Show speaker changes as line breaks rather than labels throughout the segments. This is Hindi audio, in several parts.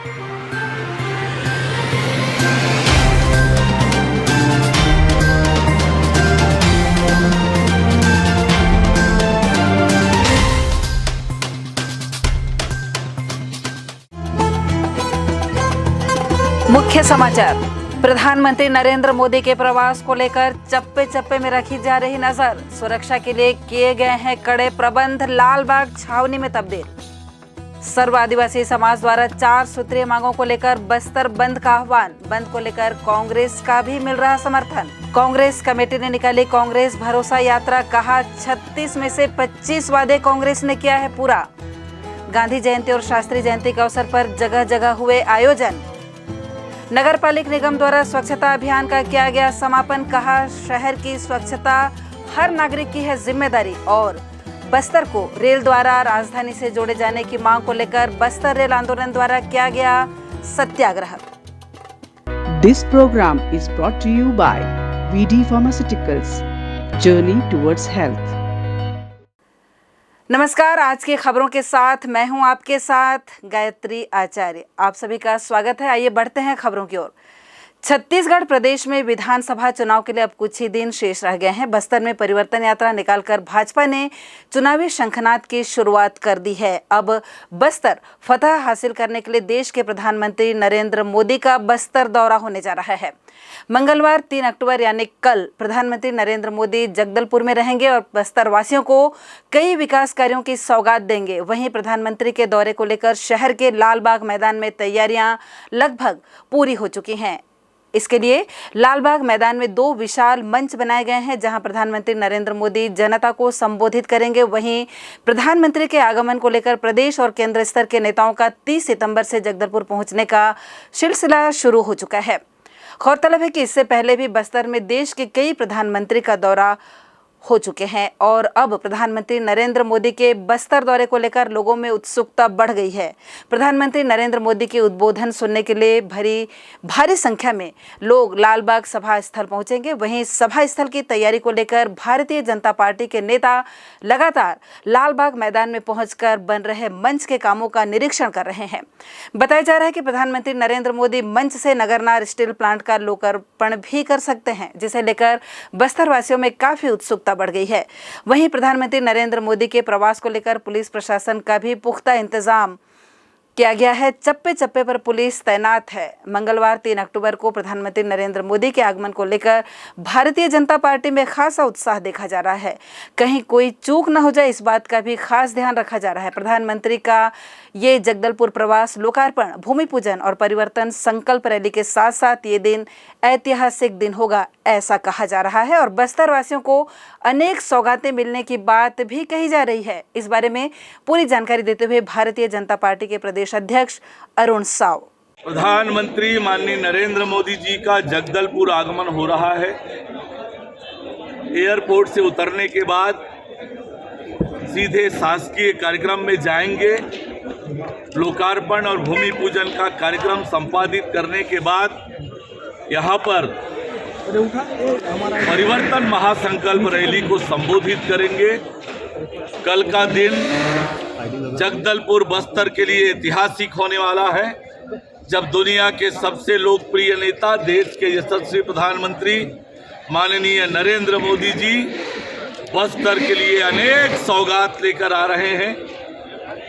मुख्य समाचार। प्रधानमंत्री नरेंद्र मोदी के प्रवास को लेकर चप्पे चप्पे में रखी जा रही नजर। सुरक्षा के लिए किए गए हैं कड़े प्रबंध। लाल बाग छावनी में तब्दील। सर्व आदिवासी समाज द्वारा 4 सूत्रीय मांगों को लेकर बस्तर बंद का आह्वान। बंद को लेकर कांग्रेस का भी मिल रहा समर्थन। कांग्रेस कमेटी ने निकाली कांग्रेस भरोसा यात्रा। कहा 36 में से 25 वादे कांग्रेस ने किया है पूरा। गांधी जयंती और शास्त्री जयंती के अवसर पर जगह जगह हुए आयोजन। नगर पालिक निगम द्वारा स्वच्छता अभियान का किया गया समापन। कहा शहर की स्वच्छता हर नागरिक की है जिम्मेदारी। और बस्तर को रेल द्वारा राजधानी से जोड़े जाने की मांग को लेकर बस्तर रेल आंदोलन द्वारा किया गया सत्याग्रह।
This program is brought to you by VD Pharmaceuticals, Journey towards Health.
नमस्कार, आज की खबरों के साथ मैं हूं आपके साथ गायत्री आचार्य। आप सभी का स्वागत है। आइए बढ़ते हैं खबरों की ओर। छत्तीसगढ़ प्रदेश में विधानसभा चुनाव के लिए अब कुछ ही दिन शेष रह गए हैं। बस्तर में परिवर्तन यात्रा निकालकर भाजपा ने चुनावी शंखनाद की शुरुआत कर दी है। अब बस्तर फतह हासिल करने के लिए देश के प्रधानमंत्री नरेंद्र मोदी का बस्तर दौरा होने जा रहा है। मंगलवार 3 अक्टूबर यानी कल प्रधानमंत्री नरेंद्र मोदी जगदलपुर में रहेंगे और बस्तर वासियों को कई विकास कार्यों की सौगात देंगे। वहीं प्रधानमंत्री के दौरे को लेकर शहर के लालबाग मैदान में तैयारियां लगभग पूरी हो चुकी हैं। इसके लिए लालबाग मैदान में 2 विशाल मंच बनाए गए हैं, जहां प्रधानमंत्री नरेंद्र मोदी जनता को संबोधित करेंगे। वहीं प्रधानमंत्री के आगमन को लेकर प्रदेश और केंद्र स्तर के नेताओं का 30 सितंबर से जगदलपुर पहुंचने का सिलसिला शुरू हो चुका है। गौरतलब है कि इससे पहले भी बस्तर में देश के कई प्रधानमंत्री का दौरा हो चुके हैं और अब प्रधानमंत्री नरेंद्र मोदी के बस्तर दौरे को लेकर लोगों में उत्सुकता बढ़ गई है। प्रधानमंत्री नरेंद्र मोदी के उद्बोधन सुनने के लिए भारी संख्या में लोग लालबाग सभा स्थल पहुंचेंगे। वहीं सभा स्थल की तैयारी को लेकर भारतीय जनता पार्टी के नेता लगातार लालबाग मैदान में पहुंचकर बन रहे मंच के कामों का निरीक्षण कर रहे हैं। बताया जा रहा है कि प्रधानमंत्री नरेंद्र मोदी मंच से नगरनार स्टील प्लांट का लोकार्पण भी कर सकते हैं, जिसे लेकर बस्तर वासियों में काफी उत्सुकता बढ़ गई है। वहीं प्रधानमंत्री नरेंद्र मोदी के प्रवास को लेकर पुलिस प्रशासन का भी पुख्ता इंतजाम किया गया है। चप्पे चप्पे पर पुलिस तैनात है। मंगलवार 3 अक्टूबर को प्रधानमंत्री नरेंद्र मोदी के आगमन को लेकर भारतीय जनता पार्टी में खासा उत्साह देखा जा रहा है। कहीं कोई चूक न हो जाए, इस बात का भी खास ध्यान रखा जा रहा है। प्रधानमंत्री का ये जगदलपुर प्रवास लोकार्पण, भूमि पूजन और परिवर्तन संकल्प रैली के साथ साथ ये दिन ऐतिहासिक दिन होगा, ऐसा कहा जा रहा है। और बस्तर वासियों को अनेक सौगातें मिलने की बात भी कही जा रही है। इस बारे में पूरी जानकारी देते हुए भारतीय जनता पार्टी के प्रदेश अध्यक्ष अरुण साव।
प्रधानमंत्री माननीय नरेंद्र मोदी जी का जगदलपुर आगमन हो रहा है। एयरपोर्ट से उतरने के बाद सीधे शासकीय कार्यक्रम में जाएंगे। लोकार्पण और भूमि पूजन का कार्यक्रम संपादित करने के बाद यहाँ पर परिवर्तन महासंकल्प रैली को संबोधित करेंगे। कल का दिन जगदलपुर बस्तर के लिए ऐतिहासिक होने वाला है, जब दुनिया के सबसे लोकप्रिय नेता, देश के यशस्वी प्रधानमंत्री माननीय नरेंद्र मोदी जी बस्तर के लिए अनेक सौगात लेकर आ रहे हैं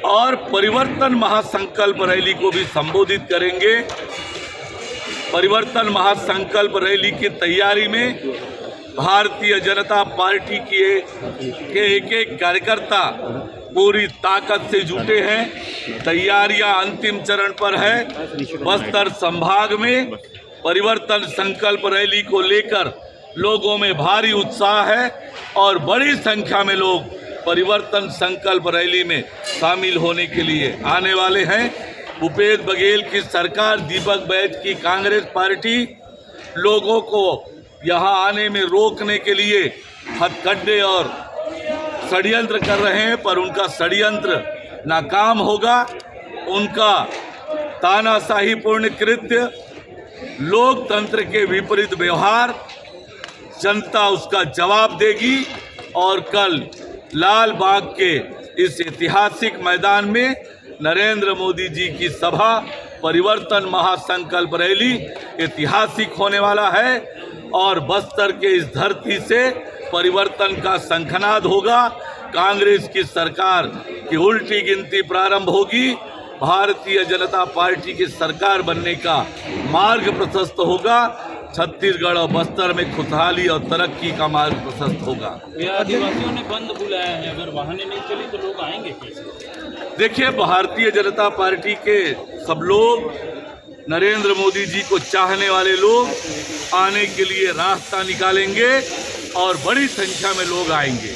और परिवर्तन महासंकल्प रैली को भी संबोधित करेंगे। परिवर्तन महासंकल्प रैली की तैयारी में भारतीय जनता पार्टी के एक कार्यकर्ता पूरी ताकत से जुटे हैं। तैयारियां अंतिम चरण पर है। बस्तर संभाग में परिवर्तन संकल्प रैली को लेकर लोगों में भारी उत्साह है और बड़ी संख्या में लोग परिवर्तन संकल्प रैली में शामिल होने के लिए आने वाले हैं। भूपेश बघेल की सरकार, दीपक बैज की कांग्रेस पार्टी लोगों को यहाँ आने में रोकने के लिए हथकंडे और षड्यंत्र कर रहे हैं, पर उनका षड्यंत्र नाकाम होगा। उनका तानाशाही पूर्ण कृत्य, लोकतंत्र के विपरीत व्यवहार, जनता उसका जवाब देगी और कल लाल बाग के इस ऐतिहासिक मैदान में नरेंद्र मोदी जी की सभा परिवर्तन महासंकल्प रैली ऐतिहासिक होने वाला है और बस्तर के इस धरती से परिवर्तन का शंखनाद होगा। कांग्रेस की सरकार की उल्टी गिनती प्रारंभ होगी। भारतीय जनता पार्टी की सरकार बनने का मार्ग प्रशस्त होगा। छत्तीसगढ़ और बस्तर में खुशहाली और तरक्की का मार्ग प्रशस्त होगा।
आदिवासियों ने बंद बुलाया है, अगर वाहनें नहीं चली तो लोग आएंगे कैसे?
देखिए, भारतीय जनता पार्टी के सब लोग, नरेंद्र मोदी जी को चाहने वाले लोग आने के लिए रास्ता निकालेंगे और बड़ी संख्या में लोग आएंगे।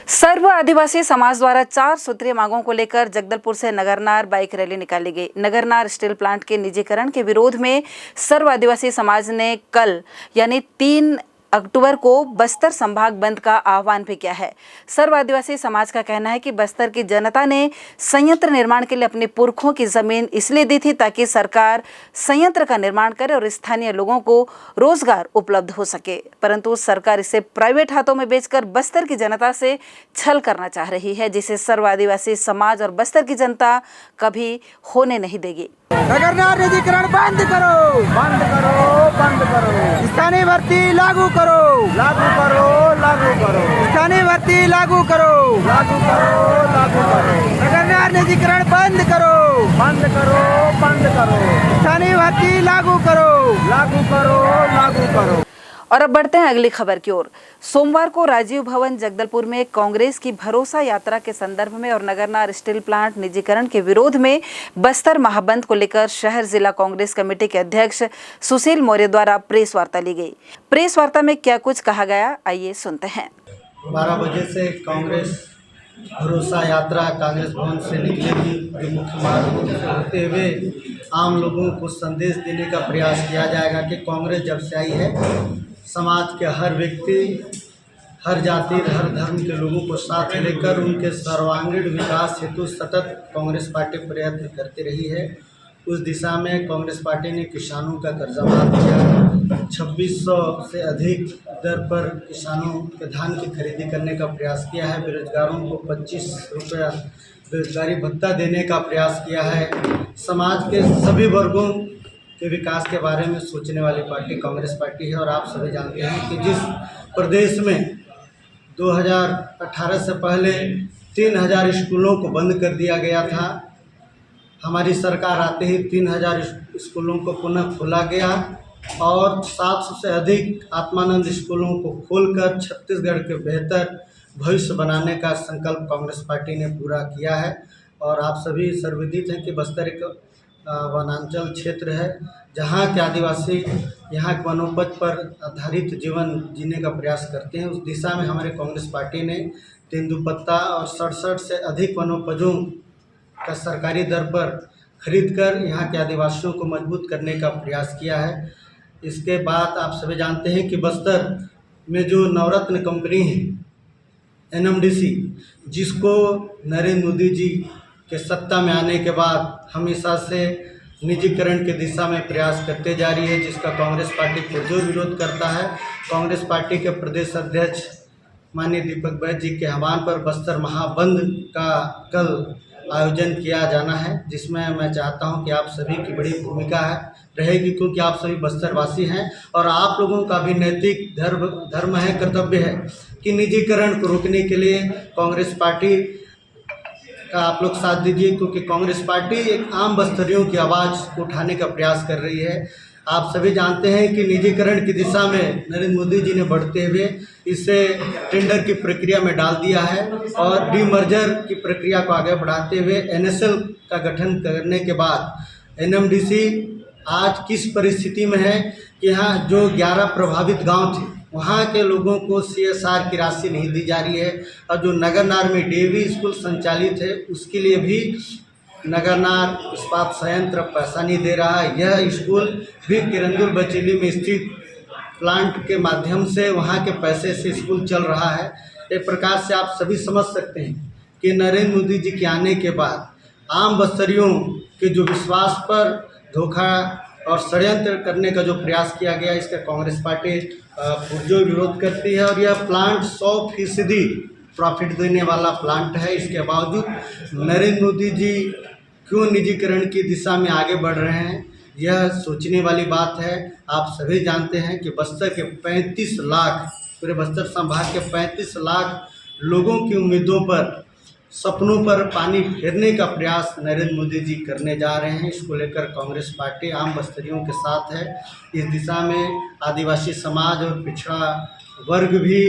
सर्व आदिवासी समाज द्वारा 4 सूत्रीय मांगों को लेकर जगदलपुर से नगरनार बाइक रैली निकाली गई। नगरनार स्टील प्लांट के निजीकरण के विरोध में सर्व आदिवासी समाज ने कल यानी 3 अक्टूबर को बस्तर संभाग बंद का आह्वान भी किया है। सर्व आदिवासी समाज का कहना है कि बस्तर की जनता ने संयंत्र निर्माण के लिए अपने पुरखों की जमीन इसलिए दी थी ताकि सरकार संयंत्र का निर्माण करे और स्थानीय लोगों को रोजगार उपलब्ध हो सके, परंतु सरकार इसे प्राइवेट हाथों में बेचकर बस्तर की जनता से छल करना चाह रही है, जिसे सर्व आदिवासी समाज और बस्तर की जनता कभी होने नहीं देगी।
नगरनार निजीकरण बंद करो, बंद करो, बंद करो। स्थानीय भर्ती लागू करो, लागू करो, लागू करो। स्थानीय भर्ती लागू करो, लागू करो, लागू करो। नगरनार निजीकरण बंद करो, बंद करो, बंद करो। स्थानीय भर्ती लागू करो, लागू करो, लागू करो।
और अब बढ़ते हैं अगली खबर की ओर। सोमवार को राजीव भवन जगदलपुर में कांग्रेस की भरोसा यात्रा के संदर्भ में और नगरनार स्टील प्लांट निजीकरण के विरोध में बस्तर महाबंद को लेकर शहर जिला कांग्रेस कमेटी के अध्यक्ष सुशील मौर्य द्वारा प्रेस वार्ता ली गई। प्रेस वार्ता में क्या कुछ कहा गया, आइए सुनते हैं।
12 बजे से कांग्रेस भरोसा यात्रा कांग्रेस भवन से निकलेगी, जो मुख्य मार्ग से होते हुए आम लोगों को संदेश देने का प्रयास किया जाएगा कि कांग्रेस जब से आई है समाज के हर व्यक्ति, हर जाति, हर धर्म के लोगों को साथ लेकर उनके सर्वांगीण विकास हेतु सतत कांग्रेस पार्टी प्रयत्न करती रही है। उस दिशा में कांग्रेस पार्टी ने किसानों का कर्जा माफ किया। 2600 से अधिक दर पर किसानों के धान की खरीदी करने का प्रयास किया है। बेरोजगारों को 25 रुपया बेरोजगारी भत्ता देने का प्रयास किया है। समाज के सभी वर्गों के विकास के बारे में सोचने वाली पार्टी कांग्रेस पार्टी है। और आप सभी जानते हैं कि जिस प्रदेश में 2018 से पहले 3000 स्कूलों को बंद कर दिया गया था, हमारी सरकार आते ही 3000 स्कूलों को पुनः खोला गया और 700 से अधिक आत्मानंद स्कूलों को खोलकर छत्तीसगढ़ के बेहतर भविष्य बनाने का संकल्प कांग्रेस पार्टी ने पूरा किया है। और आप सभी सर्वविदित हैं कि बस्तर एक वनांचल क्षेत्र है, जहाँ के आदिवासी यहाँ के वनोपज पर आधारित जीवन जीने का प्रयास करते हैं। उस दिशा में हमारे कांग्रेस पार्टी ने तेंदुपत्ता और 67 से अधिक वनोपजों का सरकारी दर पर खरीदकर यहाँ के आदिवासियों को मजबूत करने का प्रयास किया है। इसके बाद आप सभी जानते हैं कि बस्तर में जो नवरत्न कंपनी है NMDC, जिसको नरेंद्र मोदी जी के सत्ता में आने के बाद हमेशा से निजीकरण के दिशा में प्रयास करते जा रही है, जिसका कांग्रेस पार्टी पुरजोर विरोध करता है। कांग्रेस पार्टी के प्रदेश अध्यक्ष माननीय दीपक बैद जी के आह्वान पर बस्तर महाबंद का कल आयोजन किया जाना है, जिसमें मैं चाहता हूं कि आप सभी की बड़ी भूमिका रहेगी, क्योंकि आप सभी बस्तरवासी हैं और आप लोगों का भी नैतिक धर्म है, कर्तव्य है कि निजीकरण को रोकने के लिए कांग्रेस पार्टी का आप लोग साथ दीजिए, क्योंकि कांग्रेस पार्टी एक आम बस्तरियों की आवाज़ उठाने का प्रयास कर रही है। आप सभी जानते हैं कि निजीकरण की दिशा में नरेंद्र मोदी जी ने बढ़ते हुए इसे टेंडर की प्रक्रिया में डाल दिया है और डीमर्जर की प्रक्रिया को आगे बढ़ाते हुए NSL का गठन करने के बाद NMDC आज किस परिस्थिति में है कि यहाँ जो 11 प्रभावित गांव थे वहाँ के लोगों को CSR की राशि नहीं दी जा रही है और जो नगरनार में DAV स्कूल संचालित है उसके लिए भी नगरनार इस्पात संयंत्र पैसा नहीं दे रहा है। यह स्कूल भी किरंदुल बचेली में स्थित प्लांट के माध्यम से वहाँ के पैसे से स्कूल चल रहा है। एक प्रकार से आप सभी समझ सकते हैं कि नरेंद्र मोदी जी के आने के बाद आम बस्तरियों के जो विश्वास पर धोखा और षड्यंत्र करने का जो प्रयास किया गया, इसका कांग्रेस पार्टी पुरजोर विरोध करती है। और यह प्लांट 100% प्रॉफिट देने वाला प्लांट है। इसके बावजूद नरेंद्र मोदी जी क्यों निजीकरण की दिशा में आगे बढ़ रहे हैं, यह सोचने वाली बात है। आप सभी जानते हैं कि बस्तर के 35 लाख, पूरे बस्तर संभाग के 35 लाख लोगों की उम्मीदों पर, सपनों पर पानी फेरने का प्रयास नरेंद्र मोदी जी करने जा रहे हैं। इसको लेकर कांग्रेस पार्टी आम बस्तरियों के साथ है। इस दिशा में आदिवासी समाज और पिछड़ा वर्ग भी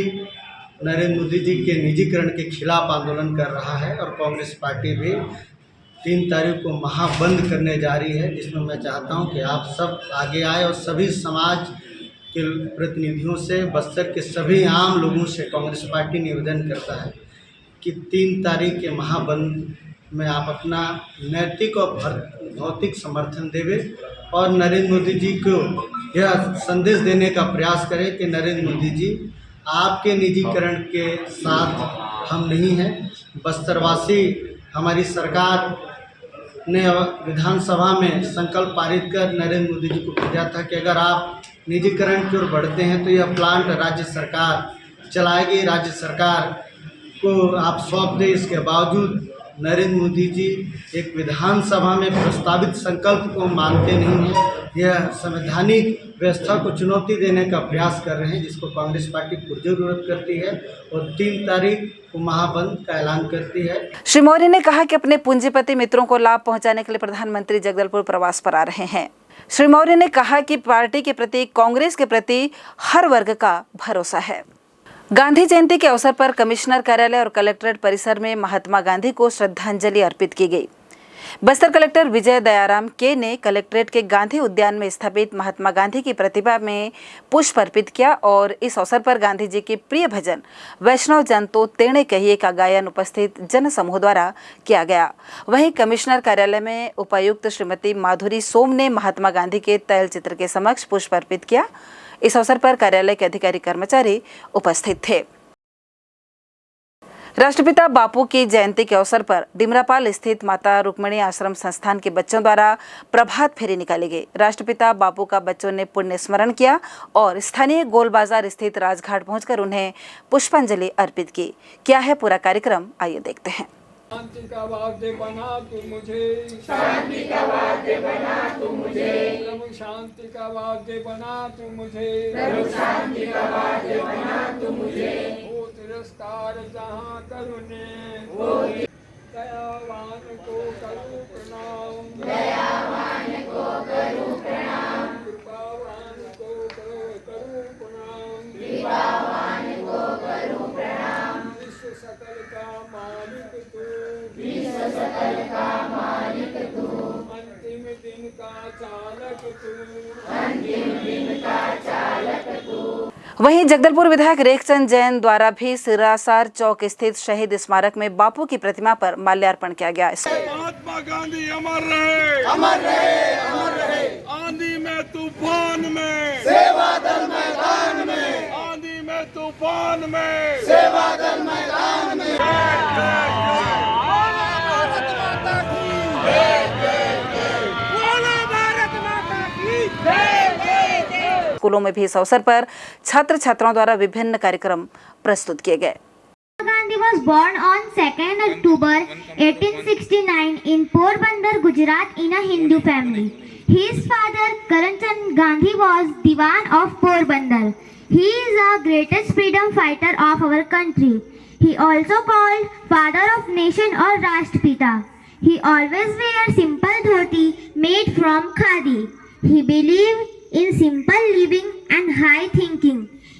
नरेंद्र मोदी जी के निजीकरण के खिलाफ आंदोलन कर रहा है और कांग्रेस पार्टी भी 3 तारीख को महाबंद करने जा रही है, जिसमें मैं चाहता हूं कि आप सब आगे आए और सभी समाज के प्रतिनिधियों से, बस्तर के सभी आम लोगों से कांग्रेस पार्टी निवेदन करता है कि 3 तारीख के महाबंद में आप अपना नैतिक और भौतिक समर्थन देवें और नरेंद्र मोदी जी को यह संदेश देने का प्रयास करें कि नरेंद्र मोदी जी, आपके निजीकरण के साथ हम नहीं हैं। बस्तरवासी, हमारी सरकार ने विधानसभा में संकल्प पारित कर नरेंद्र मोदी जी को भेजा था कि अगर आप निजीकरण की ओर बढ़ते हैं तो यह प्लांट राज्य सरकार चलाएगी, राज्य सरकार को आप सौंप दें। इसके बावजूद नरेंद्र मोदी जी एक विधानसभा में प्रस्तावित संकल्प को मानते नहीं हैं। यह संवैधानिक व्यवस्था को चुनौती देने का प्रयास कर रहे हैं, जिसको कांग्रेस पार्टी पुरजोर विरोध करती है और 3 तारीख को महाबंद का ऐलान करती है।
श्री मौर्य ने कहा कि अपने पूंजीपति मित्रों को लाभ पहुंचाने के लिए प्रधानमंत्री जगदलपुर प्रवास पर आ रहे हैं। श्री मौर्य ने कहा कि पार्टी के प्रति, कांग्रेस के प्रति हर वर्ग का भरोसा है। गांधी जयंती के अवसर पर कमिश्नर कार्यालय और कलेक्ट्रेट परिसर में महात्मा गांधी को श्रद्धांजलि अर्पित की गई। बस्तर कलेक्टर विजय दयाराम के ने कलेक्ट्रेट के गांधी उद्यान में स्थापित महात्मा गांधी की प्रतिमा में पुष्प अर्पित किया और इस अवसर पर गांधी जी के प्रिय भजन वैष्णव जन तो तेणे कहिए का गायन उपस्थित जन समूह द्वारा किया गया। वहीं कमिश्नर कार्यालय में उपायुक्त श्रीमती माधुरी सोम ने महात्मा गांधी के तैल चित्र के समक्ष पुष्प अर्पित किया। इस अवसर पर कार्यालय के अधिकारी कर्मचारी उपस्थित थे। राष्ट्रपिता बापू की जयंती के अवसर पर डिमरापाल स्थित माता रुक्मिणी आश्रम संस्थान के बच्चों द्वारा प्रभात फेरी निकाली गई। राष्ट्रपिता बापू का बच्चों ने पुण्य स्मरण किया और स्थानीय गोल बाजार स्थित राजघाट पहुंचकर उन्हें पुष्पांजलि अर्पित की। क्या है पूरा कार्यक्रम, आइए देखते हैं।
शांति का वाद्य बना तू मुझे, शांति का वाद्य बना तू मुझे, प्रभु शांति का वाद्य बना तू मुझे, प्रभु शांति का वाद्य बना तू मुझे। हो तिरस्कार जहाँ करुणे, हो दयावान को करूँ प्रणाम, दयावान को करूँ प्रणाम, कृपावान को करूँ प्रणाम, कृपावान को करूँ प्रणाम। विश्व सकल का मालिक तू, विश्व सकल का मालिक तू, अंतिम दिन का चालक तू, अंतिम दिन का चालक तू।
वहीं जगदलपुर विधायक रेखचंद जैन द्वारा भी सिरासार चौक स्थित शहीद स्मारक में बापू की प्रतिमा पर माल्यार्पण किया गया।
महात्मा गांधी अमर रहे, अमर रहे, अमर रहे। आंधी में तूफान में, सेवा दल मैदान में, आंधी में तूफान में, सेवा दल मैदान में।
स्कूलों में भी इस अवसर पर छात्र छात्राओं द्वारा विभिन्न कार्यक्रम प्रस्तुत किए गए।
Gandhi was born on 2nd October 1869 in Porbandar, Gujarat in a Hindu family. His father Karamchand Gandhi was Diwan of Porbandar. He is the greatest freedom fighter of our country. He also called father of nation or Rashtrapita. He always wear simple dhoti made from khadi. He believed in simple living and high thinking.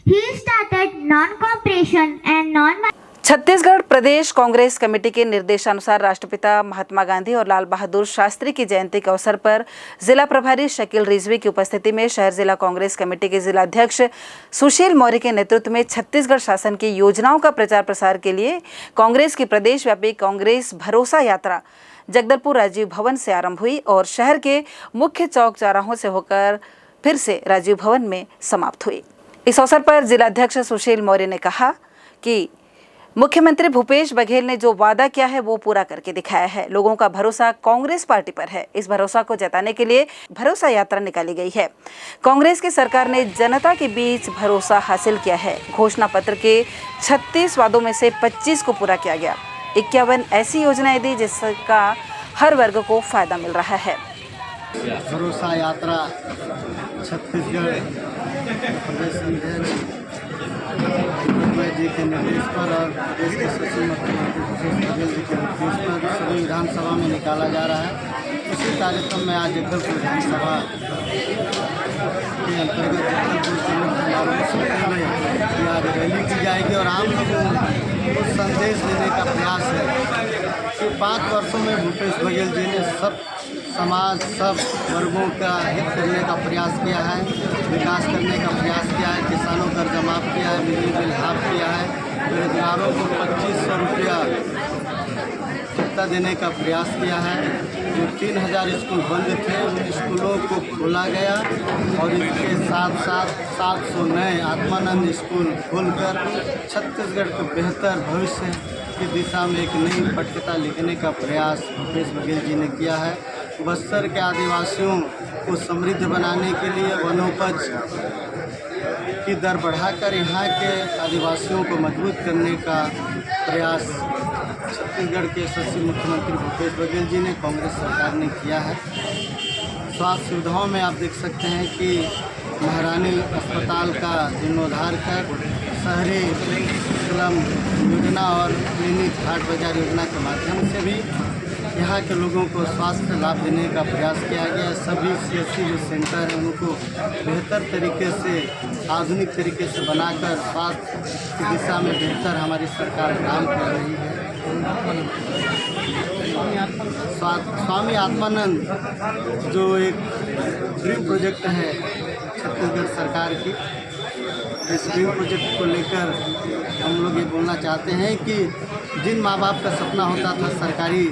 He started non-cooperation and non-violence.
Chhattisgarh Pradesh Congress committee के निर्देशानुसार राष्ट्रपिता महात्मा गांधी और लाल बहादुर शास्त्री की जयंती के अवसर पर जिला प्रभारी शकील रिजवी की उपस्थिति में शहर जिला कांग्रेस कमेटी के जिला अध्यक्ष सुशील मौर्य के नेतृत्व में छत्तीसगढ़ शासन की योजनाओं का प्रचार प्रसार के लिए कांग्रेस की प्रदेश व्यापी कांग्रेस भरोसा यात्रा जगदलपुर राजीव भवन से आरंभ हुई और शहर के मुख्य चौक चौराहों से होकर फिर से राजीव भवन में समाप्त हुई। इस अवसर पर जिलाध्यक्ष सुशील मौर्य ने कहा कि मुख्यमंत्री भूपेश बघेल ने जो वादा किया है वो पूरा करके दिखाया है। लोगों का भरोसा कांग्रेस पार्टी पर है। इस भरोसा को जताने के लिए भरोसा यात्रा निकाली गई है। कांग्रेस की सरकार ने जनता के बीच भरोसा हासिल किया है। घोषणा पत्र के 36 वादों में से 25 को पूरा किया गया। 51 ऐसी योजनाएं दी जिसका हर वर्ग को फायदा मिल रहा है।
भरोसा यात्रा छत्तीसगढ़ प्रदेश अध्यक्ष जी के निर्देश पर और प्रदेश के सचिव मुख्यमंत्री भूपेश बघेल जी के निर्देश पर सभी विधानसभा में निकाला जा रहा है। इसी कार्यक्रम में आज जगदलपुर विधानसभा के अंतर्गत जगदलपुर में आज रैली की जाएगी और आम लोगों को संदेश देने का प्रयास है कि 5 वर्षों में भूपेश बघेल जी ने सब समाज सब वर्गों का हित करने का प्रयास किया है, विकास करने का प्रयास किया है, किसानों का कर्जा माफ़ किया है, बिजली बिल हाफ किया है, बेरोजगारों को 2500 रुपया भत्ता देने का प्रयास किया है। जो 3000 स्कूल बंद थे उन स्कूलों को खोला गया और इसके साथ साथ 700 नए आत्मानंद स्कूल खोलकर छत्तीसगढ़ के बेहतर भविष्य की दिशा में एक नई पटकथा लिखने का प्रयास भूपेश बघेल जी ने किया है। बस्तर के आदिवासियों को समृद्ध बनाने के लिए वनोपज की दर बढ़ाकर यहाँ के आदिवासियों को मजबूत करने का प्रयास छत्तीसगढ़ के यशस्वी मुख्यमंत्री भूपेश बघेल जी ने कांग्रेस सरकार ने किया है। स्वास्थ्य सुविधाओं में आप देख सकते हैं कि महारानी अस्पताल का जीर्णोद्धार कर शहरी स्लम योजना और क्लिनिक हाट बाजार योजना के माध्यम से भी यहाँ के लोगों को स्वास्थ्य लाभ देने का प्रयास किया गया। सभी CSC जो सेंटर हैं उनको बेहतर तरीके से आधुनिक तरीके से बनाकर स्वास्थ्य की दिशा में बेहतर हमारी सरकार काम कर रही है। स्वामी आत्मानंद जो एक ड्रीम प्रोजेक्ट है छत्तीसगढ़ सरकार की, इस ड्रीम प्रोजेक्ट को लेकर हम लोग ये बोलना चाहते हैं कि जिन माँ बाप का सपना होता था सरकारी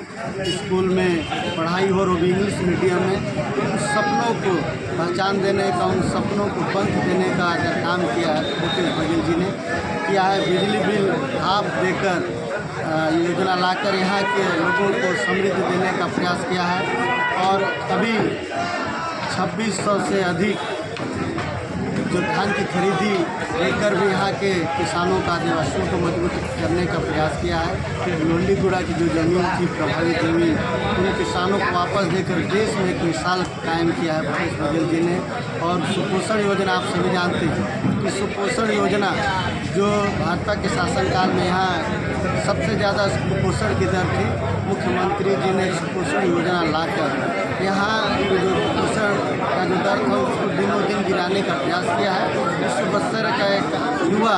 स्कूल में पढ़ाई हो और वो भी इंग्लिश मीडियम में, उन सपनों को पहचान देने का, उन सपनों को पंथ देने का अगर काम किया है भूपेश बघेल जी ने किया है। बिजली बिल हाफ देकर योजना लाकर यहाँ के लोगों को समृद्धि देने का प्रयास किया है और अभी 2600 से अधिक जो धान की खरीदी लेकर भी यहाँ के किसानों का आदिवासियों को मजबूत करने का प्रयास किया है। लोंडीगुड़ा की जो ज़मीन थी प्रभावित ज़मीन उन किसानों को वापस देकर देश में एक मिसाल कायम किया है भूपेश बघेल जी ने। और सुपोषण योजना आप सभी जानते हैं कि सुपोषण योजना जो भाजपा के शासनकाल में यहाँ सबसे ज़्यादा कुपोषण की दर थी, मुख्यमंत्री जी ने सुपोषण योजना लाकर यहाँ जो कुपोषण का जो दर था उसको दिनों दिन गिराने का प्रयास किया है। इससे बस्तर का एक युवा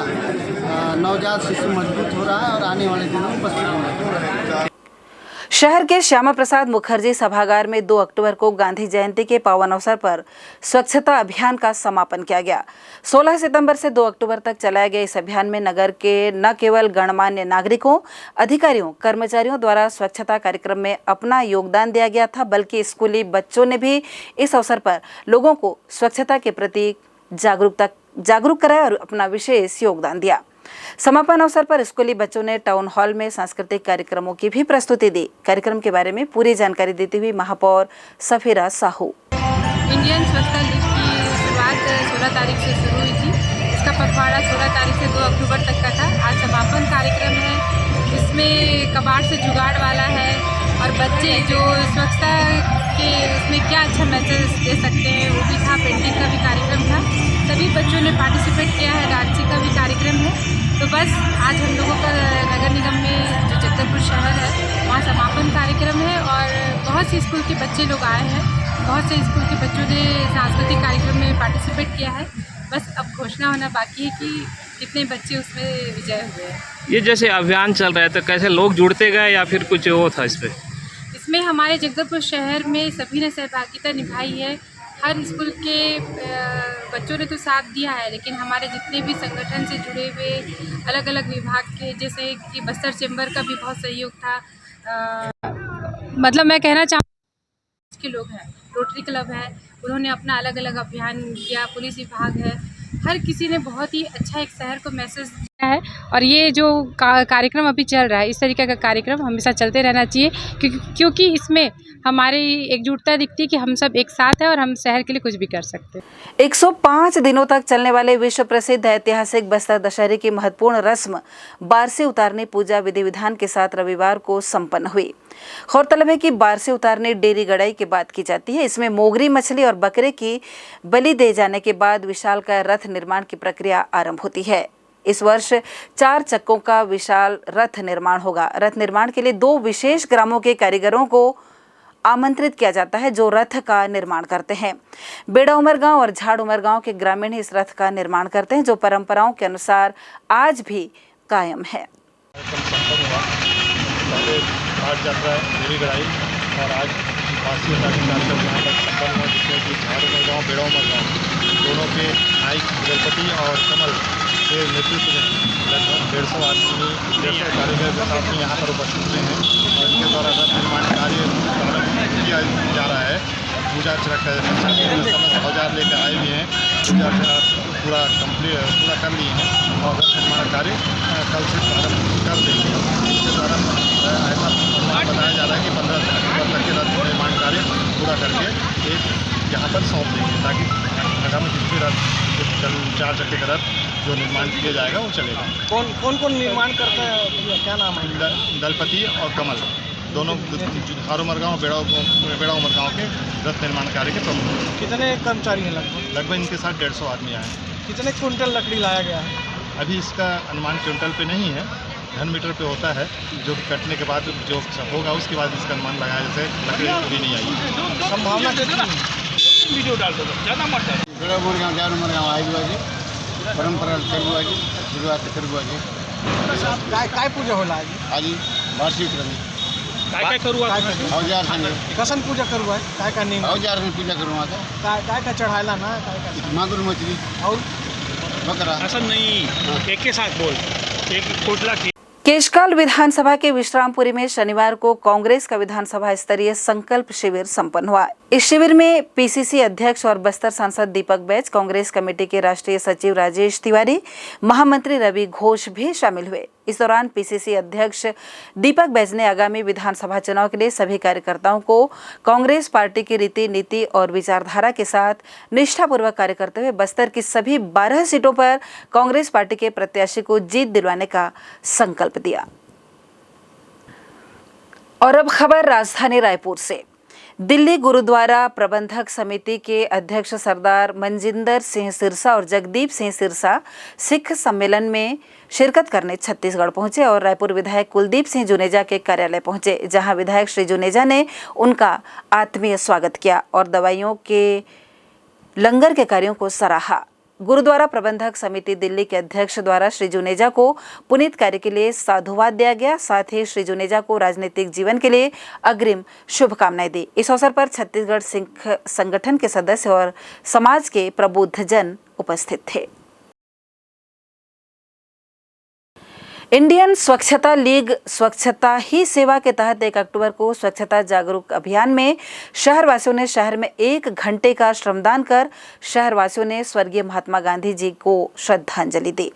नवजात शिशु मजबूत हो रहा है और आने वाले दिनों में बस्तर मजबूत हो रहा है।
शहर के श्यामा प्रसाद मुखर्जी सभागार में 2 अक्टूबर को गांधी जयंती के पावन अवसर पर स्वच्छता अभियान का समापन किया गया। 16 सितंबर से 2 अक्टूबर तक चलाए गए इस अभियान में नगर के न केवल गणमान्य नागरिकों, अधिकारियों, कर्मचारियों द्वारा स्वच्छता कार्यक्रम में अपना योगदान दिया गया था, बल्कि स्कूली बच्चों ने भी इस अवसर पर लोगों को स्वच्छता के प्रति जागरूक कराया और अपना विशेष योगदान दिया। समापन अवसर पर स्कूली बच्चों ने टाउन हॉल में सांस्कृतिक कार्यक्रमों की भी प्रस्तुति दी। कार्यक्रम के बारे में पूरी जानकारी देती हुई महापौर सफीरा साहू।
इंडियन स्वच्छता लीग की शुरुआत 16 तारीख से शुरू हुई थी। इसका पखवाड़ा 16 तारीख से 2 अक्टूबर तक का था। आज समापन कार्यक्रम है, इसमें कबाड़ से जुगाड़ वाला है और बच्चे जो स्वच्छता के उसमें क्या अच्छा मैसेज दे सकते हैं वो भी था। पेंटिंग का भी कार्यक्रम था, सभी बच्चों ने पार्टिसिपेट किया है। डांसिंग का भी कार्यक्रम है। तो बस आज हम लोगों का नगर निगम में जो जगदलपुर शहर है वहाँ समापन कार्यक्रम है और बहुत से स्कूल के बच्चे लोग आए हैं। बहुत से स्कूल के बच्चों ने सांस्कृतिक कार्यक्रम में पार्टिसिपेट किया है। बस अब घोषणा होना बाकी है कि कितने बच्चे उसमें विजय हुए हैं।
ये जैसे अभियान चल रहा है तो कैसे लोग जुड़ते गए या फिर कुछ वो था
इसमें हमारे जगदलपुर शहर में सभी ने सहभागिता निभाई है। हर स्कूल के बच्चों ने तो साथ दिया है, लेकिन हमारे जितने भी संगठन से जुड़े हुए अलग अलग विभाग के, जैसे कि बस्तर चैम्बर का भी बहुत सहयोग था। मतलब मैं कहना चाहूँ के लोग हैं, रोटरी क्लब है, उन्होंने अपना अलग अलग अभियान किया, पुलिस विभाग है, हर किसी ने बहुत ही अच्छा एक शहर को मैसेज दिया है और ये जो कार्यक्रम अभी चल रहा है इस तरीके का कार्यक्रम हमेशा चलते रहना चाहिए, क्योंकि इसमें हमारी एकजुटता दिखती है कि हम सब एक साथ हैं और हम शहर के लिए कुछ भी कर सकते हैं।
105 दिनों तक चलने वाले विश्व प्रसिद्ध ऐतिहासिक बस्तर दशहरे की महत्वपूर्ण रस्म बारसे उतारने पूजा विधि विधान के साथ रविवार को संपन्न हुई। गौरतलब है कि बारसे उतारने डेरी गड़ाई के बाद की जाती है। इसमें मोगरी मछली और बकरे की बलि दे जाने के बाद विशालकाय रथ निर्माण की प्रक्रिया आरंभ होती है। इस वर्ष 4 चक्कों का विशाल रथ निर्माण होगा। रथ निर्माण के लिए 2 विशेष ग्रामों के कारीगरों को आमंत्रित किया जाता है जो रथ का निर्माण करते हैं। बेड़ा उमर गांव और झाड़ उमर गांव के ग्रामीण इस रथ का निर्माण करते हैं जो परंपराओं के अनुसार आज भी कायम है।
आज यात्रा डेरी गड़ाई और आज बारसी उतारने कार्यक्रम यहाँ पर संपन्न हुआ, जिसमें कि झाड़ उमर गाँव बेड़ा उमर गाँव दोनों के नायक दलपति और कमल के नेतृत्व में लगभग 150 आदमी 150 कारीगर के साथ में यहाँ पर उपस्थित हुए हैं और इनके द्वारा रथ निर्माण कार्य प्रारंभ किया जा रहा है। पूजा अर्चना समस्त औजार लेकर आए हुए हैं, पूजा अर्चना पूरा कर लिए हैं और रथ निर्माण कार्य कल से प्रारंभ कर देंगे। इसके द्वारा ऐसा बताया जा रहा है कि 15 अक्टूबर तक के रथ निर्माण कार्य पूरा करके एक यहाँ पर सौंप देंगे ताकि आगामी जितने रथ 4 चक्के का रथ जो निर्माण किया जाएगा वो चलेगा।
कौन निर्माण करता है, क्या नाम है?
दलपति और कमल दोनों झाड़ उमर गाँव बेड़ा उमर गाँव के रथ निर्माण कार्य के प्रमुख।
कितने कर्मचारी हैं?
लगभग इनके साथ 150 आदमी आए हैं।
कितने क्विंटल लकड़ी लाया गया है?
अभी इसका अनुमान क्विंटल पे नहीं है, घन मीटर पे होता है। जो कटने के बाद जो होगा उसके बाद इसका अनुमान लगाया, जैसे लकड़ी पूरी नहीं आई।
संभावना कितनी
वीडियो डाल दो ज़्यादा मत डालो।
बेड़ा उमर गाँव झाड़ उमर गाँव आई हुआ परंपरा चलू आज शुरुआत करू आज
काय पूजा होला
आज बारसी उतरणी
काय करू
औजार संगे
कसन पूजा करू आहे? काय का नेम
औजार में पूजा करू आता
काय का चढ़ायला ना काय का
मागुर मछली
और
बकरा
असं नहीं, एक के साथ बोल एक कोटला की।
केशकाल विधानसभा के विश्रामपुरी में शनिवार को कांग्रेस का विधानसभा स्तरीय संकल्प शिविर संपन्न हुआ। इस शिविर में पीसीसी अध्यक्ष और बस्तर सांसद दीपक बैज, कांग्रेस कमेटी के राष्ट्रीय सचिव राजेश तिवारी, महामंत्री रवि घोष भी शामिल हुए। इस दौरान पीसीसी अध्यक्ष दीपक बैज ने आगामी विधानसभा चुनाव के लिए सभी कार्यकर्ताओं को कांग्रेस पार्टी की रीति नीति और विचारधारा के साथ निष्ठापूर्वक कार्य करते हुए बस्तर की सभी 12 सीटों पर कांग्रेस पार्टी के प्रत्याशी को जीत दिलवाने का संकल्प दिया। और अब खबर राजधानी रायपुर से। दिल्ली गुरुद्वारा प्रबंधक समिति के अध्यक्ष सरदार मनजिंदर सिंह सिरसा और जगदीप सिंह सिरसा सिख सम्मेलन में शिरकत करने छत्तीसगढ़ पहुंचे और रायपुर विधायक कुलदीप सिंह जुनेजा के कार्यालय पहुंचे, जहां विधायक श्री जुनेजा ने उनका आत्मीय स्वागत किया और दवाइयों के लंगर के कार्यों को सराहा। गुरुद्वारा प्रबंधक समिति दिल्ली के अध्यक्ष द्वारा श्री जुनेजा को पुनीत कार्य के लिए साधुवाद दिया गया। साथ ही श्री जुनेजा को राजनीतिक जीवन के लिए अग्रिम शुभकामनाएं दी। इस अवसर पर छत्तीसगढ़ सिख संगठन के सदस्य और समाज के प्रबुद्ध जन उपस्थित थे। इंडियन स्वच्छता लीग स्वच्छता ही सेवा के तहत 1 अक्टूबर को स्वच्छता जागरूक अभियान में शहरवासियों ने शहर में 1 घंटे का श्रमदान कर शहरवासियों ने स्वर्गीय महात्मा गांधी जी को श्रद्धांजलि दी।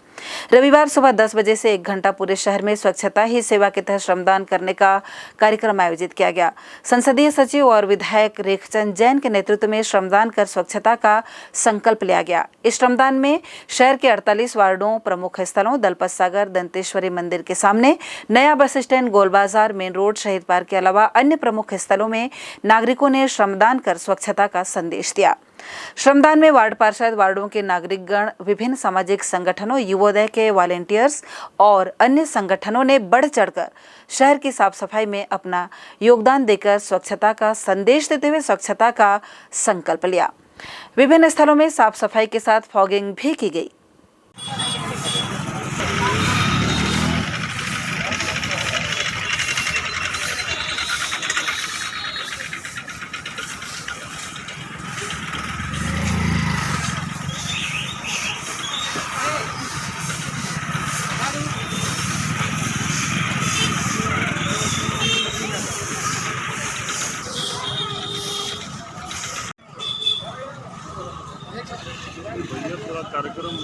रविवार सुबह 10 बजे से 1 घंटा पूरे शहर में स्वच्छता ही सेवा के तहत श्रमदान करने का कार्यक्रम आयोजित किया गया। संसदीय सचिव और विधायक रेखचंद जैन के नेतृत्व में श्रमदान कर स्वच्छता का संकल्प लिया गया। इस श्रमदान में शहर के 48 वार्डों, प्रमुख स्थलों दलपत सागर, दंतेश्वरी मंदिर के सामने, नया बस स्टैंड, गोल बाजार, मेन रोड, शहीद पार्क के अलावा अन्य प्रमुख स्थलों में नागरिकों ने श्रमदान कर स्वच्छता का संदेश दिया। श्रमदान में वार्ड पार्षद, वार्डों के नागरिकगण, विभिन्न सामाजिक संगठनों, युवोदय के वॉलेंटियर्स और अन्य संगठनों ने बढ़ चढ़कर शहर की साफ सफाई में अपना योगदान देकर स्वच्छता का संदेश देते हुए स्वच्छता का संकल्प लिया। विभिन्न स्थलों में साफ सफाई के साथ फॉगिंग भी की गई।
कार्यक्रम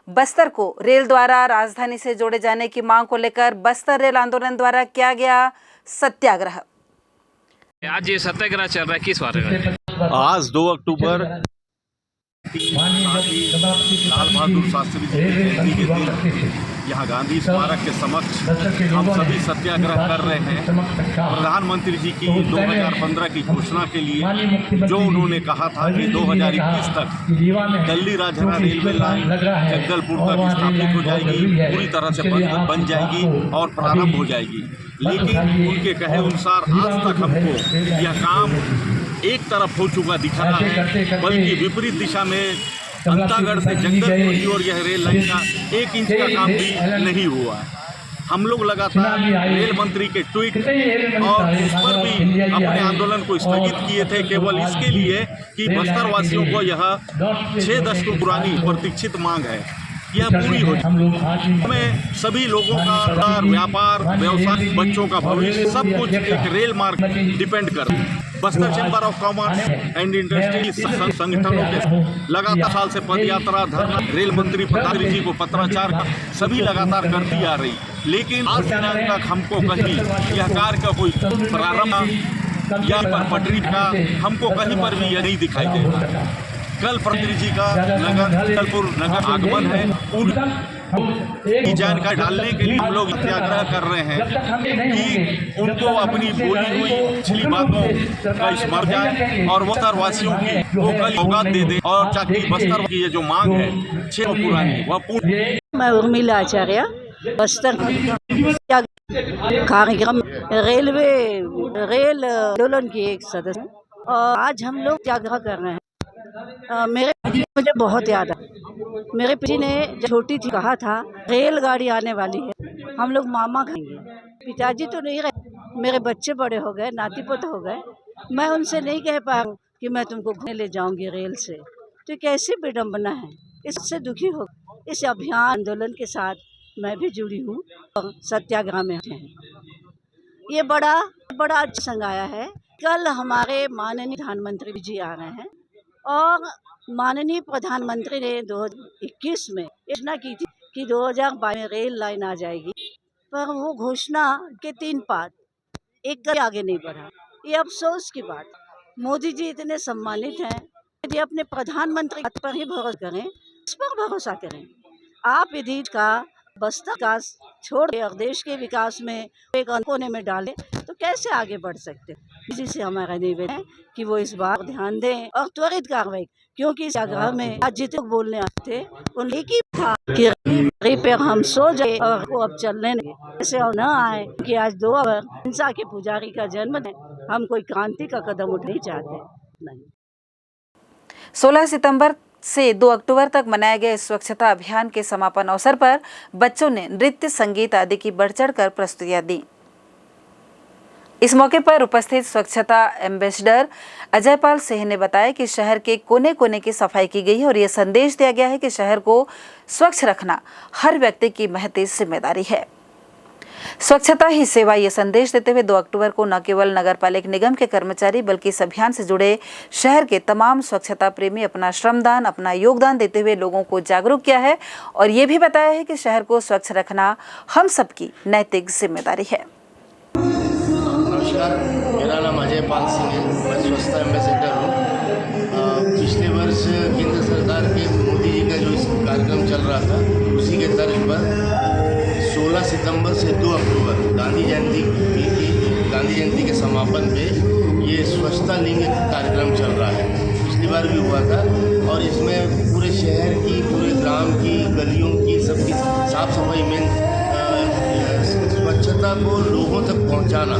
बस्तर को रेल द्वारा राजधानी से जोड़े जाने की मांग को लेकर बस्तर रेल आंदोलन द्वारा किया गया सत्याग्रह।
आज ये सत्याग्रह चल रहा है, किस बारे में?
आज 2 अक्टूबर लाल बहादुर शास्त्री जी की जयंती के दिन यहाँ गांधी स्मारक के समक्ष हम सभी सत्याग्रह कर रहे हैं। प्रधानमंत्री जी की 2015 की घोषणा के लिए जो उन्होंने कहा था कि 2021 तक दिल्ली राजहरा रेलवे लाइन जगदलपुर तक स्थापित हो जाएगी, पूरी तरह से बन जाएगी और प्रारंभ हो जाएगी, लेकिन उनके कहे अनुसार आज तक हमको यह काम एक तरफ हो चुका दिख रहा है, बल्कि विपरीत दिशा में अंतागढ़ से जगदलपुर की ओर यह रेल लाइन का 1 इंच का काम भी नहीं हुआ है। हम लोग लगातार रेल मंत्री के ट्वीट और उस पर भी अपने आंदोलन को स्थगित किए थे, केवल इसके लिए कि बस्तर वासियों को यह 6 दशकों पुरानी प्रतीक्षित मांग है यह पूरी हो जाए। हमें सभी लोगों का व्यापार, व्यवसाय, बच्चों का भविष्य सब कुछ एक रेल मार्ग डिपेंड कर रहा है। Bastar chamber of commerce and industry संगठनों के लगातार साल से पदयात्रा, धरना, रेल मंत्री प्रधानमंत्री जी को पत्राचार सभी लगातार करती आ रही, लेकिन आज दिनांक तक हमको कहीं यह कार्य का कोई प्रारंभ या पटरी का हमको कहीं पर भी यह नहीं दिखाई दे रहा। कल प्रधानमंत्री जी का जगदलपुर नगर आगमन है, उनकी जानकारी डालने के लिए हम लोग सत्याग्रह कर रहे हैं कि उनको अपनी बोली हुई पिछली बातों का स्मरण जाए और बस्तर वासियों की वो कल सौगात दे दे और ताकि बस्तर की ये जो मांग है 6 पुरानी वह पूर्ण।
मैं उर्मिला आचार्य, बस्तर कार्यक्रम रेल आंदोलन की एक सदस्य हूँ और आज हम लोग सत्याग्रह कर रहे हैं। मुझे बहुत याद है, मेरे पिताजी ने जब छोटी थी कहा था रेलगाड़ी आने वाली है, हम लोग मामा खाएंगे। पिताजी तो नहीं रहे, मेरे बच्चे बड़े हो गए, नाती पोते हो गए, मैं उनसे नहीं कह पा रहा हूँ कि मैं तुमको घूमने ले जाऊंगी रेल से, तो कैसी विडम्बना है। इससे दुखी हो इस अभियान आंदोलन के साथ मैं भी जुड़ी हूँ और सत्याग्रह में हैं। ये बड़ा अच्छा संग आया है। कल हमारे माननीय प्रधानमंत्री जी आ रहे हैं और माननीय प्रधानमंत्री ने 2021 में घोषणा की थी कि 2022 में रेल लाइन आ जाएगी, पर वो घोषणा के 3 पात एक कदम आगे नहीं बढ़ा। ये अफसोस की बात। मोदी जी इतने सम्मानित हैं, यदि अपने प्रधानमंत्री पर ही भरोसा करें, उस पर भरोसा करें। आप यदि का बस्तर विकास छोड़ और देश के विकास में एक कोने में डालें तो कैसे आगे बढ़ सकते। इसी से हमारा निवेदन है कि वो इस बार ध्यान दें और त्वरित कार्रवाई, क्योंकि इस आग्रह में आज जितने लोग बोलने आते थे उन एक ही था कि पे हम सो जाए और वो अब चलने नहीं, ऐसे और न आए कि आज 2 अक्टूबर हिंसा के पुजारी का जन्म है। हम कोई क्रांति का कदम उठाना चाहते नहीं।
16 सितंबर से 2 अक्टूबर तक मनाए गए स्वच्छता अभियान के समापन अवसर पर बच्चों ने नृत्य, संगीत आदि की बढ़ चढ़कर प्रस्तुतियां दी। इस मौके पर उपस्थित स्वच्छता एम्बेसडर अजयपाल सिंह ने बताया कि शहर के कोने कोने की सफाई की गई है और ये संदेश दिया गया है कि शहर को स्वच्छ रखना हर व्यक्ति की महती जिम्मेदारी है। स्वच्छता ही सेवा, ये संदेश देते हुए 2 अक्टूबर को न केवल नगरपालिका निगम के कर्मचारी बल्कि इस अभियान से जुड़े शहर के तमाम स्वच्छता प्रेमी अपना श्रमदान, अपना योगदान देते हुए लोगों को जागरूक किया है और ये भी बताया है कि शहर को स्वच्छ रखना हम सबकी नैतिक जिम्मेदारी है।
नमस्कार, मेरा नाम अजयपाल सिंह है, मैं स्वच्छता एम्बेसडर हूँ। पिछले वर्ष केंद्र सरकार के मोदी जी का जो कार्यक्रम चल रहा था उसी के तर्ज पर 16 सितंबर से 2 अक्टूबर गांधी जयंती के समापन पे ये स्वच्छता लिंग कार्यक्रम चल रहा है। पिछली बार भी हुआ था और इसमें पूरे शहर की, पूरे ग्राम की, गलियों की, सबकी साफ सफाई में स्वच्छता को लोगों तक पहुंचाना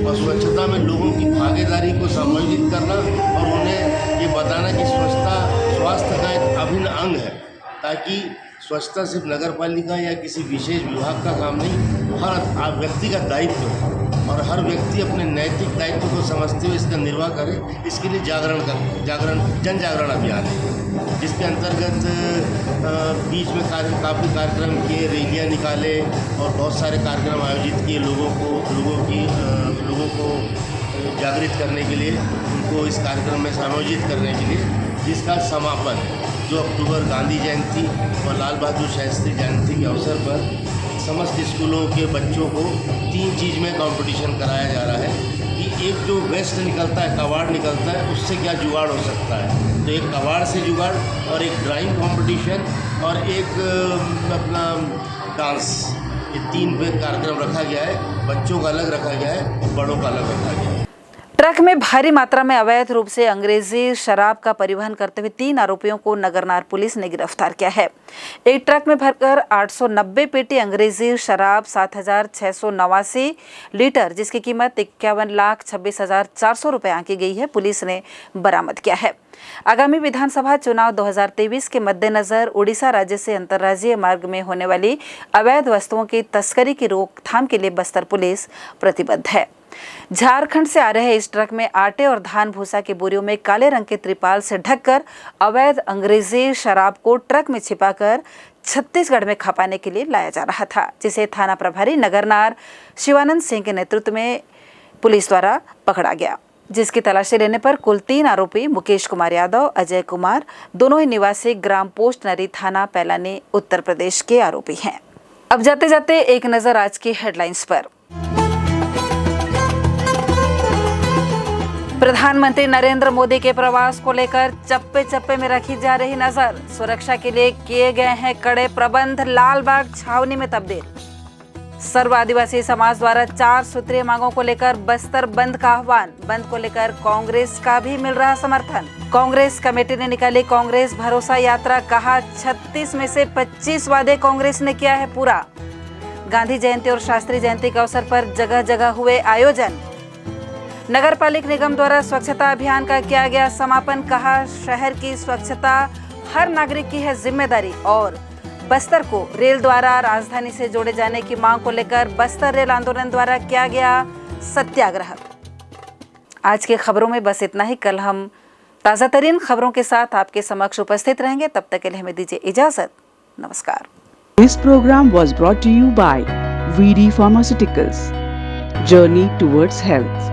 और स्वच्छता में लोगों की भागीदारी को सम्मिलित करना और उन्हें ये बताना कि स्वच्छता स्वास्थ्य का एक अभिन्न अंग है, ताकि स्वच्छता सिर्फ नगर पालिका या किसी विशेष विभाग का काम नहीं, हर व्यक्ति का दायित्व है और हर व्यक्ति अपने नैतिक दायित्व को समझते हुए इसका निर्वाह करे। इसके लिए जन जागरण अभियान है, जिसके अंतर्गत बीच में काफ़ी कार्यक्रम किए, रैलियाँ निकाले और बहुत सारे कार्यक्रम आयोजित किए, लोगों को जागृत करने के लिए, उनको इस कार्यक्रम में समायोजित करने के लिए, जिसका समापन 2 अक्टूबर गांधी जयंती और लाल बहादुर शास्त्री जयंती के अवसर पर समस्त स्कूलों के बच्चों को 3 चीज़ में कंपटीशन कराया जा रहा है कि एक जो वेस्ट निकलता है, कबाड़ निकलता है, उससे क्या जुगाड़ हो सकता है। तो एक कबाड़ से जुगाड़ और एक ड्राइंग कंपटीशन और एक अपना डांस, ये 3 पे कार्यक्रम रखा गया है। बच्चों का अलग रखा गया है और बड़ों का अलग रखा गया है।
ट्रक में भारी मात्रा में अवैध रूप से अंग्रेजी शराब का परिवहन करते हुए 3 आरोपियों को नगरनार पुलिस ने गिरफ्तार किया है। एक ट्रक में भरकर 890 पेटी अंग्रेजी शराब 7,689 लीटर, जिसकी कीमत 51,26,400 रुपए आंकी गई है, पुलिस ने बरामद किया है। आगामी विधानसभा चुनाव 2023 के मद्देनजर उड़ीसा राज्य से अंतर्राज्यीय मार्ग में होने वाली अवैध वस्तुओं की तस्करी की रोकथाम के लिए बस्तर पुलिस प्रतिबद्ध है। झारखंड से आ रहे इस ट्रक में आटे और धान भूसा की बोरियों में काले रंग के त्रिपाल से ढककर अवैध अंग्रेजी शराब को ट्रक में छिपाकर छत्तीसगढ़ में खपाने के लिए लाया जा रहा था, जिसे थाना प्रभारी नगरनार शिवानंद सिंह के नेतृत्व में पुलिस द्वारा पकड़ा गया, जिसकी तलाशी लेने पर कुल 3 आरोपी मुकेश कुमार यादव, अजय कुमार, दोनों ही निवासी ग्राम पोस्ट नरी, थाना पैलानी, उत्तर प्रदेश के आरोपी हैं। अब जाते जाते एक नजर आज की हेडलाइंस पर। प्रधानमंत्री नरेंद्र मोदी के प्रवास को लेकर चप्पे चप्पे में रखी जा रही नजर। सुरक्षा के लिए किए गए हैं कड़े प्रबंध, लालबाग छावनी में तब्दील। सर्व आदिवासी समाज द्वारा 4 सूत्रीय मांगों को लेकर बस्तर बंद का आह्वान। बंद को लेकर कांग्रेस का भी मिल रहा समर्थन। कांग्रेस कमेटी ने निकाली कांग्रेस भरोसा यात्रा, कहा 36 में से 25 वादे कांग्रेस ने किया है पूरा। गांधी जयंती और शास्त्री जयंती के अवसर पर जगह जगह हुए आयोजन। नगर पालिक निगम द्वारा स्वच्छता अभियान का किया गया समापन, कहा शहर की स्वच्छता हर नागरिक की है जिम्मेदारी। और बस्तर को रेल द्वारा राजधानी से जोड़े जाने की मांग को लेकर बस्तर रेल आंदोलन द्वारा किया गया सत्याग्रह। आज की खबरों में बस इतना ही। कल हम ताज़ा तरीन खबरों के साथ आपके समक्ष उपस्थित रहेंगे। तब तक के लिए हमें दीजिए इजाजत। नमस्कार।
This program was brought to you by VD Pharmaceuticals. Journey towards health.